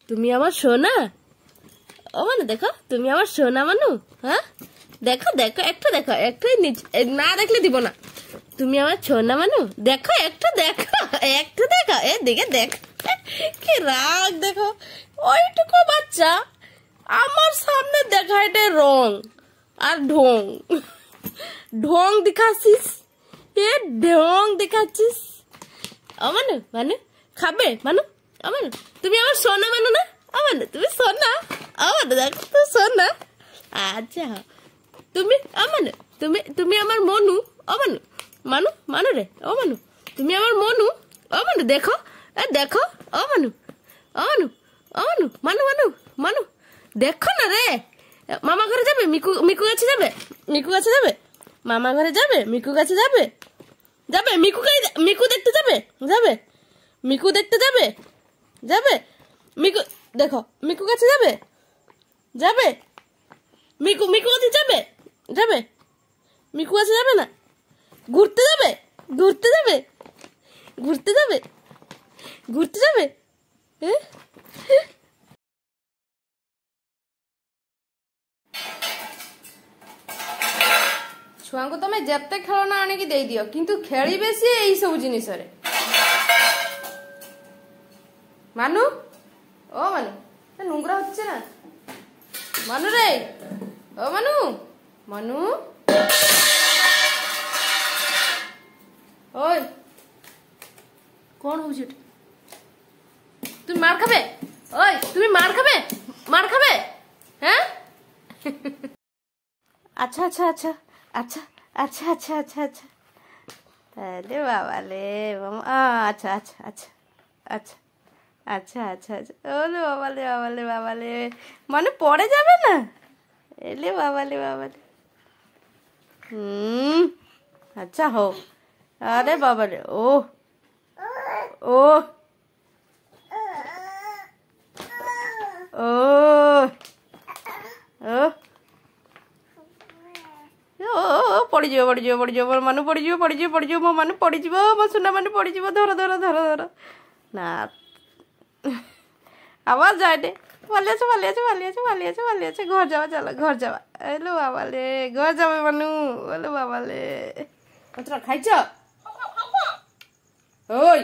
তুমি আমার সোনা। ও মানু দেখো, তুমি আমার সোনা মানু। হ্যাঁ দেখো দেখো, একটা দেখো, একটাই না দেখলে দিব না। তুমি আমার সোনা মানু, দেখো একটা দেখো, একটা দেখো, এদিকে দেখো কি রাগ দেখো। ওইটুকু বাচ্চা আমার সামনে দেখা, এটা রং আর ঢং। ঢং দেখাচ্ছিস, ঢং দেখাচ্ছিস। মানু মানু খাবে মানু, মানু তুমি আমার সোনা মানু না, মানু তুমি সোনা, মানু দেখো তুই সোনা। আচ্ছা তুমি মানু, তুমি আমার মনু, মানু মানু মানু রে, মানু তুমি আমার মনু, মানু দেখো, দেখো, মানু মানু মানু মানু মানু মানু দেখো না রে। মামা ঘরে যাবে, মিকু কাছে যাবে, মিকু কাছে যাবে, মামা ঘরে যাবে, মিকু কাছে যাবে, যাবে মিকু দেখতে যাবে, যাবে মিকু দেখতে যাবে, যাবে মিকু দেখো, মিকু কাছে যাবে, যাবে মিকু কাছে যাবে, যাবে মিকু কাছে যাবে না। ঘুরতে যাবে, ঘুরতে যাবে, ঘুরতে যাবে, ঘুরতে যাবে। ଛୁଆଙ୍କୁ ତମେ ଯେତେ ଖେଳନା ଆଣିକି ଦେଇଦିଅ କିନ୍ତୁ ଖେଳିବେ ସିଏ ଏଇ ସବୁ ଜିନିଷରେ। মানু, ও মানু নোংরা হচ্ছে না মানু রে, ও মানু মানু, ওই কোন হচ্ছে? তুমি মার খাবে, ওই তুমি মার খাবে, মার খাবে, হ্যাঁ? আচ্ছা আচ্ছা আচ্ছা আচ্ছা আচ্ছা আচ্ছা আচ্ছা আচ্ছা, তাহলে বাবালে আচ্ছা আচ্ছা আচ্ছা আচ্ছা আচ্ছা আচ্ছা আচ্ছা, ওলে বাবালে বাবালে বাবালে, মানে পড়ে যাবে না, এলে বাবালে বাবালে। আচ্ছা হো, আরে বাবালে, ও ও ও ও পড়িଯିବ ପଡ଼ିଯିବ ପଡ଼ିଯିବ, ମୋ ମାନୁ ପଡ଼ିଯିବ ପଡ଼ିଯିବ ପଡ଼ିଯିବ, ମୋ ମାନୁ ପଡ଼ିଯିବ, ମୋ ସୁନା ମାନୁ ପଡ଼ିଯିବ, ଧର ଧର ଧର ଧର না। আবার যায়নি, পালিয়েছে পালিয়েছে পালিয়েছে পালিয়েছে পালিয়েছে, ঘর যাওয়া, চলো ঘর যাওয়া, এলো বাবালে, ঘর যাবে মানু, এলো বাবালে। কতটা খাইছ? ওই